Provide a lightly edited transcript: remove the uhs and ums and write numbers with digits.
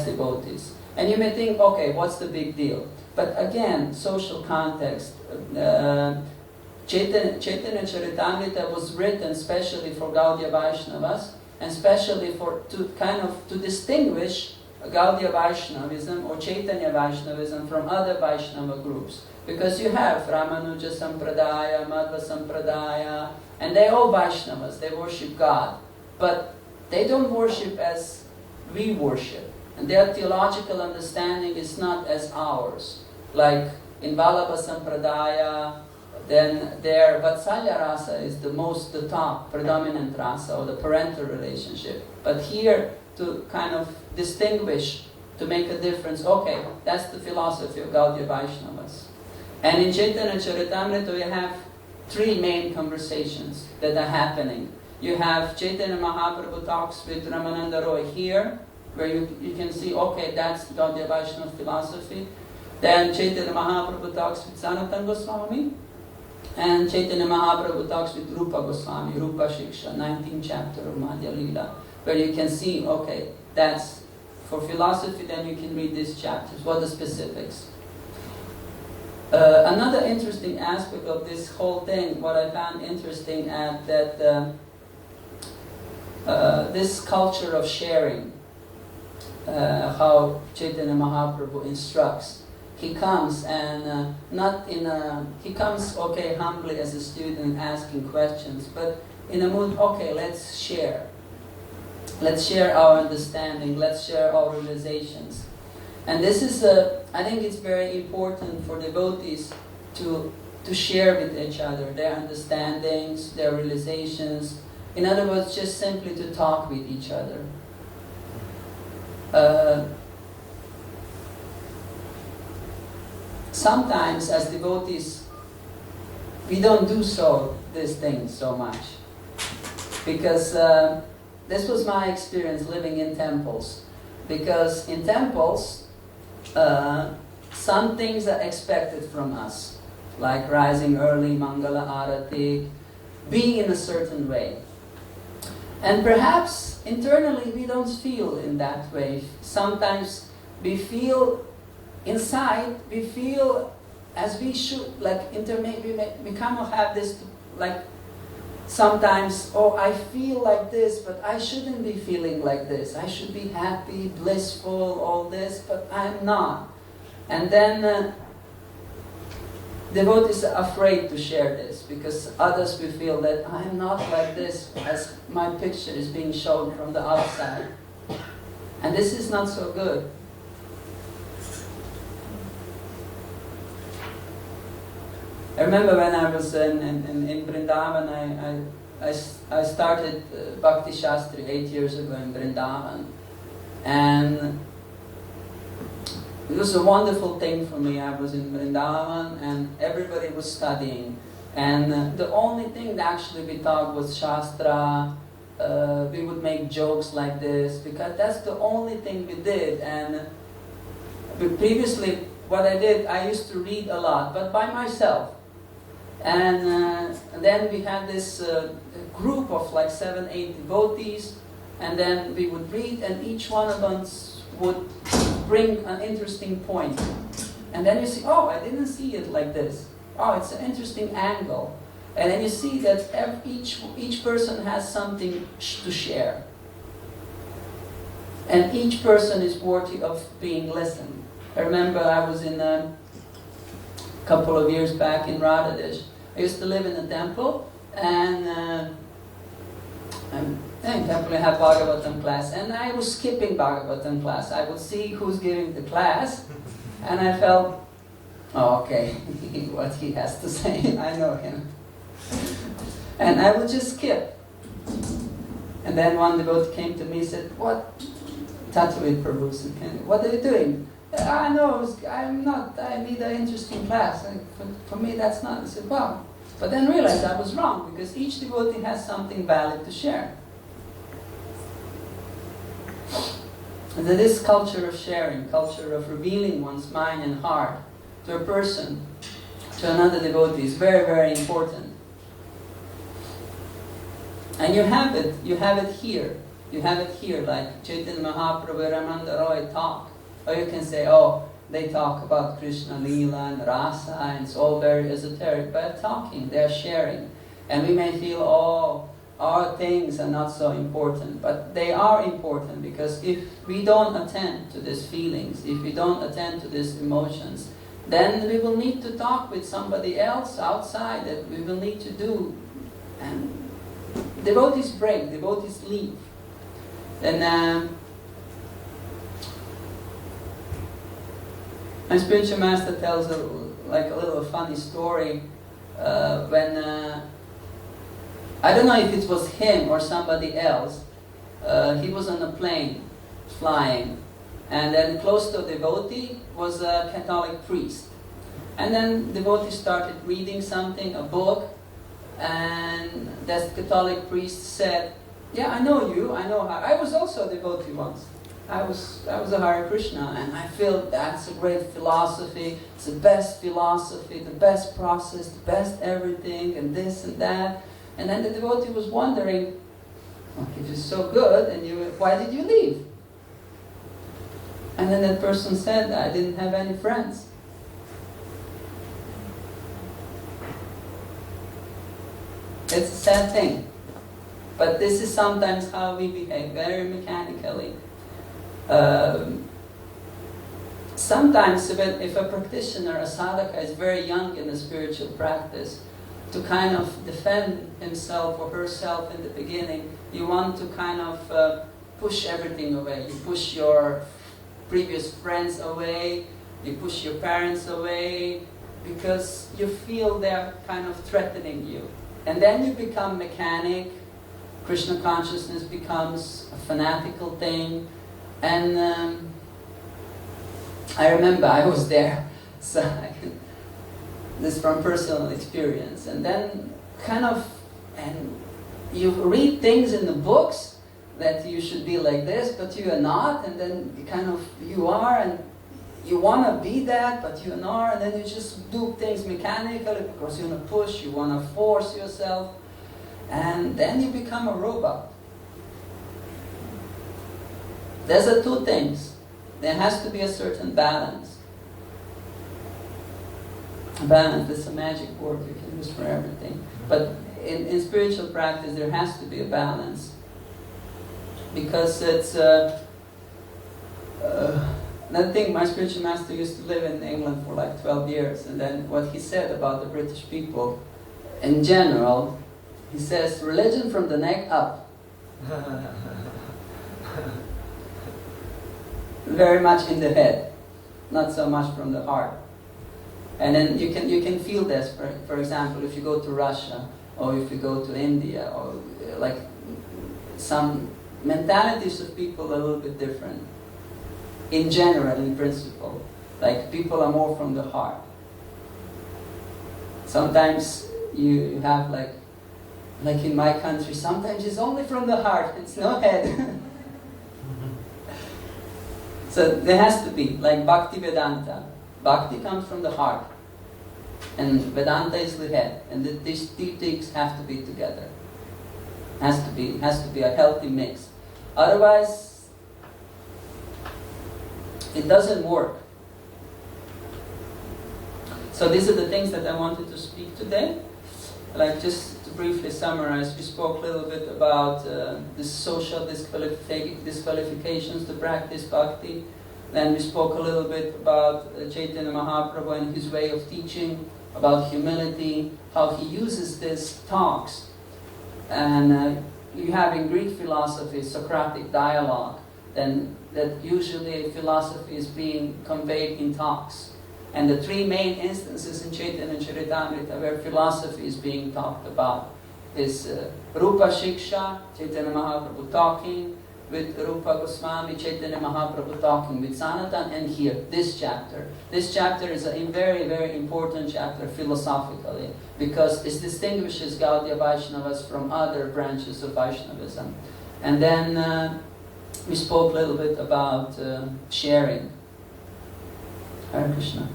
as devotees. And you may think, okay, what's the big deal? But again, social context. Chaitanya Charitamrita was written especially for Gaudiya Vaishnavas, and especially to distinguish Gaudiya Vaishnavism or Chaitanya Vaishnavism from other Vaishnava groups. Because you have Ramanuja Sampradaya, Madhva Sampradaya, and they're all Vaishnavas, they worship God. But they don't worship as we worship. And their theological understanding is not as ours. Like in Vallabha Sampradaya, then their Vatsalya Rasa is the top, predominant rasa, or the parental relationship. But here, to kind of distinguish, to make a difference, okay, that's the philosophy of Gaudiya Vaishnavas. And in Chaitanya Charitamrita, you have three main conversations that are happening. You have Chaitanya Mahaprabhu talks with Ramananda Roy here, where you can see, okay, that's Gaudiya Vaishnava philosophy. Then Chaitanya Mahaprabhu talks with Sanatana Goswami, and Chaitanya Mahaprabhu talks with Rupa Goswami, Rupa Shiksha, 19th chapter of Madhya Lila, where you can see, okay, that's for philosophy, then you can read these chapters. What are the specifics? Another interesting aspect of this whole thing, what I found interesting at that this culture of sharing, how Chaitanya Mahaprabhu instructs. He comes and he comes, okay, humbly as a student asking questions, but in a mood, okay, let's share. Let's share our understanding, let's share our realizations. And this is, I think it's very important for devotees to share with each other their understandings, their realizations. In other words, just simply to talk with each other. Sometimes as devotees, we don't do these things so much. Because this was my experience living in temples. Because in temples, some things are expected from us, like rising early, Mangala Arati, being in a certain way. And perhaps internally we don't feel in that way. Sometimes we feel inside, we feel as we should, like we kind of have this, like sometimes, oh, I feel like this, but I shouldn't be feeling like this. I should be happy, blissful, all this, but I'm not. And then devotees are afraid to share this because others will feel that I'm not like this as my picture is being shown from the outside. And this is not so good. I remember when I was in Vrindavan, I started Bhakti Shastri 8 years ago in Vrindavan. And it was a wonderful thing for me. I was in Vrindavan and everybody was studying. And the only thing that actually we taught was Shastra. We would make jokes like this because that's the only thing we did. And previously, what I did, I used to read a lot, but by myself. And then we had this group of like 7, 8 devotees, and then we would read, and each one of us would bring an interesting point. And then you see, oh, I didn't see it like this. Oh, it's an interesting angle. And then you see that each person has something to share. And each person is worthy of being listened. I remember I was in a couple of years back in Radhadesh. I used to live in a temple, and in temple I had Bhagavatam class, and I was skipping Bhagavatam class. I would see who's giving the class, and I felt, oh, okay, what he has to say, I know him. And I would just skip. And then one devotee came to me and said, what? Tatuid Prabhu said, what are you doing? I know, I'm not, I need an interesting class. And for me, that's not. I said, well, but then realized I was wrong because each devotee has something valid to share. And that this culture of sharing, culture of revealing one's mind and heart to a person, to another devotee is very, very important. And you have it here. You have it here, like Chaitanya Mahaprabhu, Ramananda Roy talk. Or you can say, oh, they talk about Krishna Leela and Rasa, and it's all very esoteric, but talking, they're sharing. And we may feel, oh, our things are not so important, but they are important, because if we don't attend to these feelings, if we don't attend to these emotions, then we will need to talk with somebody else outside that we will need to do. And devotees break, devotees leave. And my spiritual master tells a little funny story when I don't know if it was him or somebody else. He was on a plane flying, and then close to a devotee was a Catholic priest. And then devotee started reading something, a book, and that Catholic priest said, yeah, I know you, I know how. I was also a devotee once. I was a Hare Krishna, and I feel that's a great philosophy. It's the best philosophy, the best process, the best everything, and this and that. And then the devotee was wondering, well, if it's so good, and why did you leave? And then that person said, I didn't have any friends. It's a sad thing. But this is sometimes how we behave, very mechanically. Sometimes if a practitioner, a sadhaka, is very young in the spiritual practice, to kind of defend himself or herself in the beginning, you want to kind of push everything away. You push your previous friends away, you push your parents away, because you feel they're kind of threatening you. And then you become mechanic. Krishna consciousness becomes a fanatical thing. And I remember I was there, so this is from personal experience. And then and you read things in the books that you should be like this, but you are not, and then you are, and you want to be that, but you're not, and then you just do things mechanically because you want to push, you want to force yourself, and then you become a robot. There's two things. There has to be a certain balance. Balance is a magic word you can use for everything. But in spiritual practice, there has to be a balance. Because it's... Another thing, my spiritual master used to live in England for like 12 years. And then what he said about the British people, in general, he says, religion from the neck up. Very much in the head, not so much from the heart. And then you can feel this, for example, if you go to Russia, or if you go to India, or like some mentalities of people are a little bit different. In general, in principle, like people are more from the heart. Sometimes you have like in my country, sometimes it's only from the heart, it's no head. So there has to be, like Bhakti Vedanta. Bhakti comes from the heart, and Vedanta is the head, and these two things have to be together. Has to be a healthy mix. Otherwise, it doesn't work. So these are the things that I wanted to speak today. Like just to briefly summarize, we spoke a little bit about the social disqualifications to practice bhakti. Then we spoke a little bit about Chaitanya Mahaprabhu and his way of teaching, about humility, how he uses these talks. And you have in Greek philosophy, Socratic dialogue, then that usually philosophy is being conveyed in talks. And the three main instances in Chaitanya Charitamrita where philosophy is being talked about is Rupa Shiksha, Chaitanya Mahaprabhu talking with Rupa Goswami, Chaitanya Mahaprabhu talking with Sanatan, and here, this chapter. This chapter is a very, very important chapter philosophically, because it distinguishes Gaudiya Vaishnavas from other branches of Vaishnavism. And then we spoke a little bit about sharing. Hare Krishna.